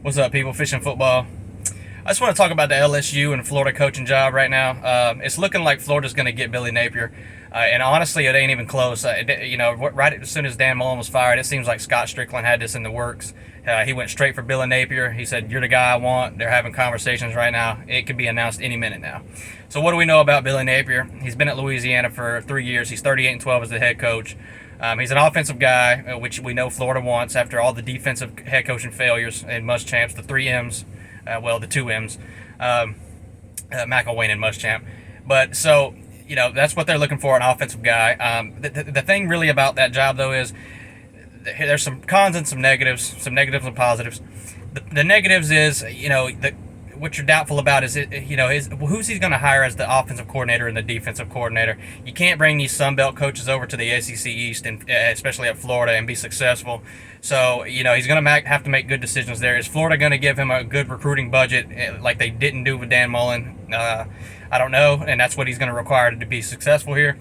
What's up, people? Fishing football. I just want to talk about the LSU and Florida coaching job right now. It's looking like Florida's going to get Billy Napier, and honestly, it ain't even close. Right as soon as Dan Mullen was fired, it seems like Scott Strickland had this in the works. He went straight for Billy Napier. He said, "You're the guy I want." They're having conversations right now. It could be announced any minute now. So, what do we know about Billy Napier? He's been at Louisiana for 3 years. He's 38-12 as the head coach. He's an offensive guy, which we know Florida wants after all the defensive head coaching failures in Muschamp, the three M's, the two M's, McElwain and Muschamp. But so, that's what they're looking for, an offensive guy. The thing really about that job, though, is there's some cons and some negatives and positives. The negatives is, what you're doubtful about is, who's he going to hire as the offensive coordinator and the defensive coordinator. You can't bring these Sun Belt coaches over to the SEC East, and especially at Florida, and be successful. So, he's going to have to make good decisions there. Is Florida going to give him a good recruiting budget like they didn't do with Dan Mullen? I don't know, and that's what he's going to require to be successful here.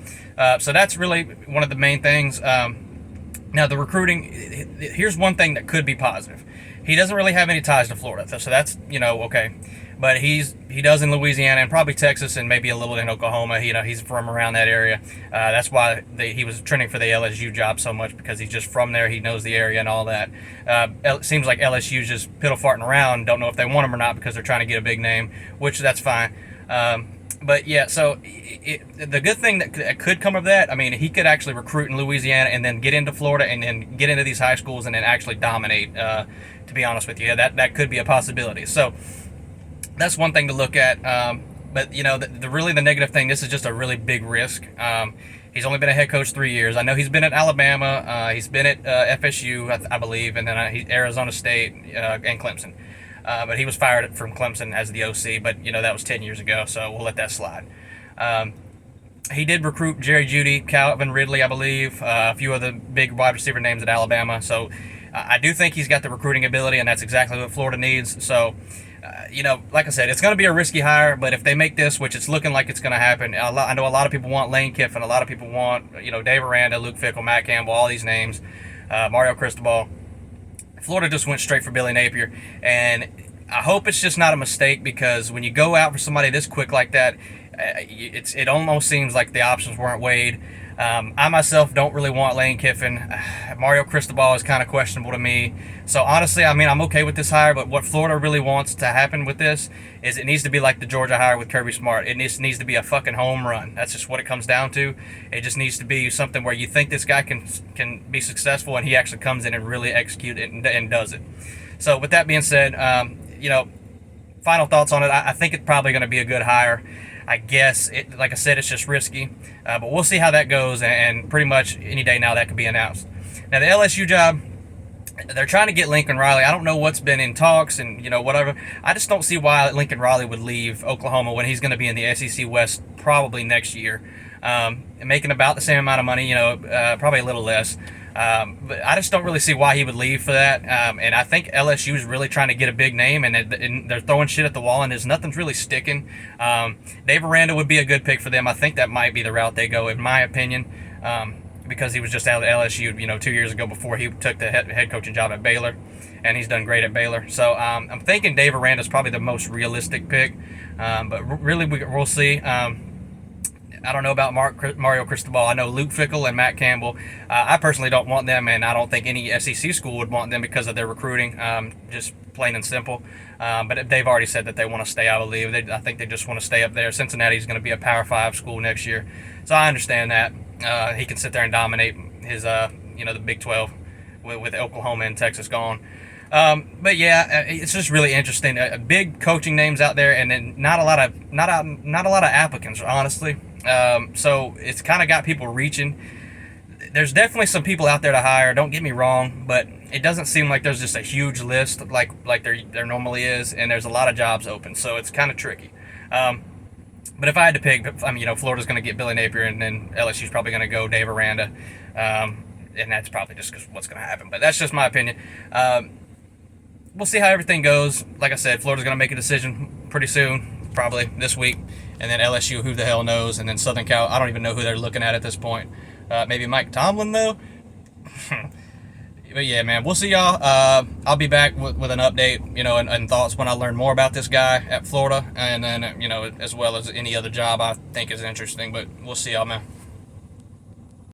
So that's really one of the main things. Now, the recruiting, here's one thing that could be positive. He doesn't really have any ties to Florida, so that's, okay. But he does in Louisiana and probably Texas and maybe a little in Oklahoma. He's from around that area. That's why he was trending for the LSU job so much, because he's just from there. He knows the area and all that. It seems like LSU's just piddle farting around. Don't know if they want him or not because they're trying to get a big name, which that's fine. But yeah, so the good thing that could come of that, he could actually recruit in Louisiana and then get into Florida and then get into these high schools and then actually dominate. To be honest with you, that could be a possibility. So that's one thing to look at. But the negative thing, this is just a really big risk. He's only been a head coach 3 years. I know he's been at Alabama. He's been at FSU, I believe, and then Arizona State and Clemson. But he was fired from Clemson as the OC, but that was 10 years ago, so we'll let that slide. He did recruit Jerry Jeudy, Calvin Ridley, I believe, a few of the big wide receiver names at Alabama. So I do think he's got the recruiting ability, and that's exactly what Florida needs. So, like I said, it's going to be a risky hire, but if they make this, which it's looking like it's going to happen, I know a lot of people want Lane Kiffin, a lot of people want, Dave Aranda, Luke Fickell, Matt Campbell, all these names, Mario Cristobal. Florida just went straight for Billy Napier, and I hope it's just not a mistake, because when you go out for somebody this quick like that, it almost seems like the options weren't weighed. I myself don't really want Lane Kiffin. Mario Cristobal is kind of questionable to me. So honestly, I'm okay with this hire, but what Florida really wants to happen with this is it needs to be like the Georgia hire with Kirby Smart. It needs to be a fucking home run. That's just what it comes down to. It just needs to be something where you think this guy can be successful, and he actually comes in and really executes it and does it. So with that being said, final thoughts on it. I think it's probably going to be a good hire. I guess, like I said, it's just risky. But we'll see how that goes, and pretty much any day now that could be announced. Now, the LSU job, they're trying to get Lincoln Riley. I don't know what's been in talks and, whatever. I just don't see why Lincoln Riley would leave Oklahoma when he's going to be in the SEC West probably next year, making about the same amount of money, probably a little less. But I just don't really see why he would leave for that. And I think LSU is really trying to get a big name, and they're throwing shit at the wall, and nothing's really sticking. Dave Aranda would be a good pick for them. I think that might be the route they go, in my opinion, because he was just out at LSU, 2 years ago before he took the head coaching job at Baylor, and he's done great at Baylor. So I'm thinking Dave Aranda is probably the most realistic pick, but really we'll see. I don't know about Mario Cristobal. I know Luke Fickell and Matt Campbell. I personally don't want them, and I don't think any SEC school would want them because of their recruiting, just plain and simple. But they've already said that they want to stay, I believe. I think they just want to stay up there. Cincinnati's going to be a Power 5 school next year, so I understand that. He can sit there and dominate his, the Big 12 with Oklahoma and Texas gone. But yeah, it's just really interesting. Big coaching names out there, and then not a lot of applicants, honestly. So it's kind of got people reaching. There's definitely some people out there to hire, don't get me wrong, but it doesn't seem like there's just a huge list like there normally is, and there's a lot of jobs open, so it's kind of tricky. But if I had to pick, Florida's going to get Billy Napier, and then LSU's probably going to go Dave Aranda, and that's probably just what's going to happen. But that's just my opinion. We'll see how everything goes. Like I said, Florida's going to make a decision pretty soon, probably this week. And then LSU, who the hell knows? And then Southern Cal, I don't even know who they're looking at this point. Maybe Mike Tomlin, though? But yeah, man, we'll see y'all. I'll be back with an update, and thoughts when I learn more about this guy at Florida, and then, as well as any other job I think is interesting. But we'll see y'all, man.